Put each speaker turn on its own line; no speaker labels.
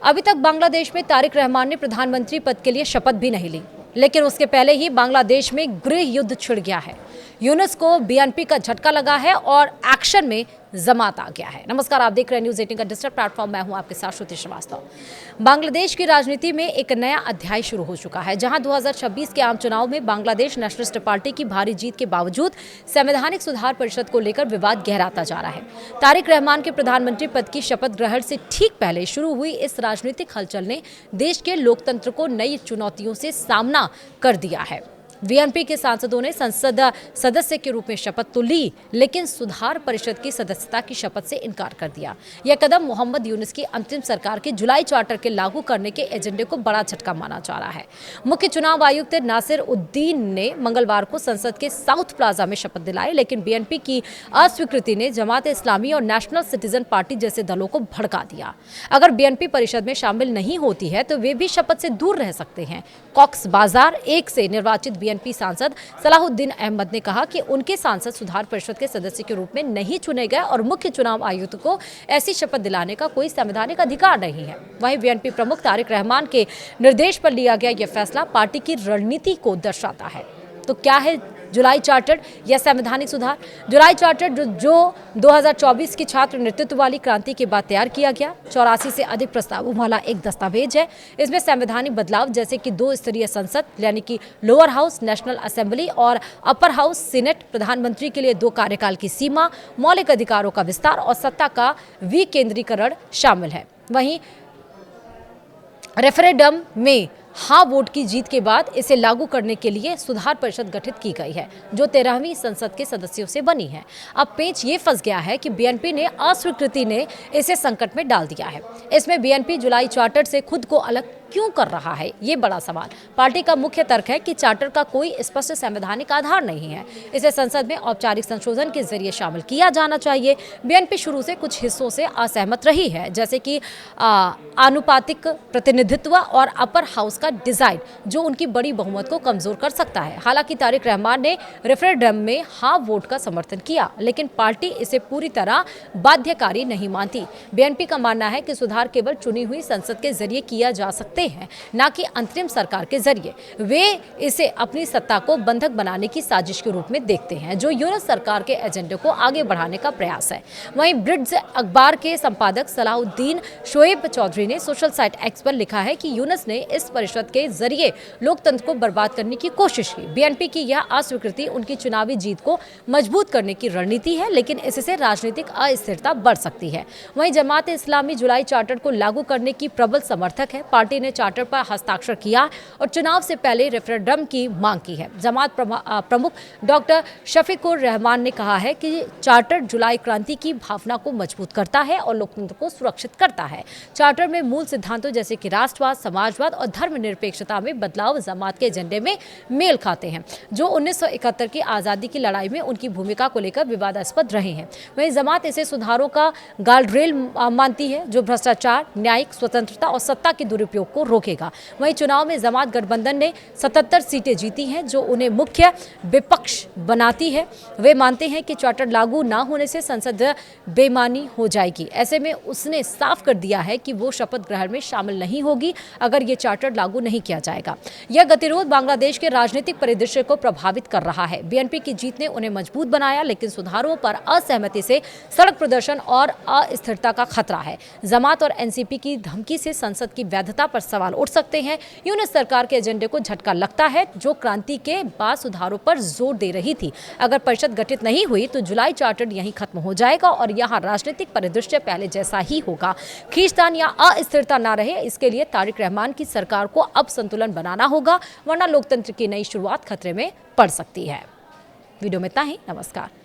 अभी तक बांग्लादेश में तारिक रहमान ने प्रधानमंत्री पद के लिए शपथ भी नहीं ली, लेकिन उसके पहले ही बांग्लादेश में गृह युद्ध छिड़ गया है। यूनुस को बीएनपी का झटका लगा है और एक्शन में जमात आ गया है। नमस्कार, आप देख रहे हैं न्यूज़ 18 का डिजिटल प्लेटफॉर्म। मैं हूं आपके साथ श्रुति श्रीवास्तव। बांग्लादेश की राजनीति में एक नया अध्याय शुरू हो चुका है, जहां 2026 के आम चुनाव में बांग्लादेश नेशनलिस्ट पार्टी की भारी जीत के बावजूद संवैधानिक सुधार परिषद को लेकर विवाद गहराता जा रहा है। तारिक रहमान के प्रधानमंत्री पद की शपथ ग्रहण से ठीक पहले शुरू हुई इस राजनीतिक हलचल ने देश के लोकतंत्र को नई चुनौतियों से सामना कर दिया है। बीएनपी के सांसदों ने संसद सदस्य के रूप में शपथ तो ली, लेकिन सुधार परिषद की सदस्यता की शपथ से इनकार कर दिया। यह कदम मोहम्मद यूनुस की अंतरिम सरकार के जुलाई चार्टर के लागू करने के एजेंडे को बड़ा झटका माना जा रहा है। मुख्य चुनाव आयुक्त नासिर उद्दीन ने मंगलवार को संसद के साउथ प्लाजा में शपथ दिलाई, लेकिन बीएनपी की अस्वीकृति ने जमात इस्लामी और नेशनल सिटीजन पार्टी जैसे दलों को भड़का दिया। अगर बीएनपी परिषद में शामिल नहीं होती है तो वे भी शपथ से दूर रह सकते हैं। कॉक्स बाजार 1 से निर्वाचित बीएनपी सांसद सलाहुद्दीन अहमद ने कहा कि उनके सांसद सुधार परिषद के सदस्य के रूप में नहीं चुने गए और मुख्य चुनाव आयुक्त को ऐसी शपथ दिलाने का कोई संवैधानिक अधिकार नहीं है। वहीं बीएनपी प्रमुख तारिक रहमान के निर्देश पर लिया गया यह फैसला पार्टी की रणनीति को दर्शाता है। तो क्या है जुलाई चार्टर या संवैधानिक सुधार? जुलाई चार्टर जो 2024 की छात्र नेतृत्व वाली क्रांति के बाद तैयार किया गया 84 से अधिक प्रस्तावों वाला एक दस्तावेज है। इसमें संवैधानिक बदलाव जैसे कि 2 स्तरीय संसद यानी कि लोअर हाउस नेशनल असेंबली और अपर हाउस सीनेट, प्रधानमंत्री के लिए 2 कार्यकाल की सीमा, मौलिक अधिकारों का विस्तार और सत्ता का विकेंद्रीकरण शामिल है। वहीं रेफरेंडम में हाँ वोट की जीत के बाद इसे लागू करने के लिए सुधार परिषद गठित की गई है, जो 13वीं संसद के सदस्यों से बनी है। अब पेच ये फंस गया है कि बीएनपी ने अस्वीकृति ने इसे संकट में डाल दिया है। इसमें बीएनपी जुलाई चार्टर से खुद को अलग क्यों कर रहा है, ये बड़ा सवाल। पार्टी का मुख्य तर्क है कि चार्टर का कोई स्पष्ट संवैधानिक आधार नहीं है, इसे संसद में औपचारिक संशोधन के जरिए शामिल किया जाना चाहिए। बीएनपी शुरू से कुछ हिस्सों से असहमत रही है, जैसे कि आनुपातिक प्रतिनिधित्व और अपर हाउस का डिजाइन, जो उनकी बड़ी बहुमत को कमजोर कर सकता है। हालांकि तारिक रहमान ने रेफरेंडम में हाँ वोट का समर्थन किया, लेकिन पार्टी इसे पूरी तरह बाध्यकारी नहीं मानती। बीएनपी का मानना है कि सुधार केवल चुनी हुई संसद के जरिए किया जा सकते हैं, ना कि अंतरिम सरकार के जरिए। वे इसे अपनी सत्ता को बंधक बनाने की साजिश के रूप में देखते हैं, जो यूनुस सरकार के एजेंडे को आगे बढ़ाने का प्रयास है। वहीं ब्रिड्स अखबार के संपादक सलाहुद्दीन शोएब चौधरी ने सोशल साइट एक्स पर लिखा है कि यूनुस ने इस परिषद के जरिए लोकतंत्र को बर्बाद करने की कोशिश की। बीएनपी की यह अस्वीकृति उनकी चुनावी जीत को मजबूत करने की रणनीति है, लेकिन इससे राजनीतिक अस्थिरता बढ़ सकती है। वहीं जमात इस्लामी जुलाई चार्टर को लागू करने की प्रबल समर्थक है। पार्टी ने चार्टर पर हस्ताक्षर किया और चुनाव से पहले रेफरेंडम की मांग की है। जमात प्रमुख डॉक्टर शफीकुर रहमान ने कहा है कि चार्टर जुलाई क्रांति की भावना को मजबूत करता है और लोकतंत्र को सुरक्षित करता है। चार्टर में मूल सिद्धांतों जैसे कि राष्ट्रवाद, समाजवाद और धर्मनिरपेक्षता में बदलाव जमात के एजेंडे में मेल खाते हैं, जो 1971 की आज़ादी की लड़ाई में उनकी भूमिका को लेकर विवादास्पद रहे हैं। वहीं जमात इसे सुधारों का गार्डरेल मानती है, जो भ्रष्टाचार, न्यायिक स्वतंत्रता और सत्ता के दुरुपयोग को रोकेगा। वहीं चुनाव में जमात गठबंधन ने 77 सीटें जीती हैं, जो उन्हें मुख्य विपक्ष बनाती है। वे मानते हैं कि चार्टर लागू ना होने से संसद बेमानी हो जाएगी। ऐसे में उसने साफ कर दिया है कि वो शपथ ग्रहण में शामिल नहीं होगी अगर ये चार्टर लागू नहीं किया जाएगा। यह गतिरोध बांग्लादेश के राजनीतिक परिदृश्य को प्रभावित कर रहा है। बीएनपी की जीत ने उन्हें मजबूत बनाया, लेकिन सुधारों पर असहमति से सड़क प्रदर्शन और अस्थिरता का खतरा है। जमात और एनसीपी की धमकी से संसद की वैधता पर सवाल उठ सकते हैं। यूनुस सरकार के एजेंडे को झटका लगता है, जो क्रांति के बाद सुधारों पर जोर दे रही थी। अगर परिषद गठित नहीं हुई तो जुलाई चार्टर यहीं खत्म हो जाएगा और यहाँ राजनीतिक परिदृश्य पहले जैसा ही होगा। खींचतान या अस्थिरता ना रहे, इसके लिए तारिक रहमान की सरकार को अब संतुलन बनाना होगा, वरना लोकतंत्र की नई शुरुआत खतरे में पड़ सकती है। वीडियो में इतना ही। नमस्कार।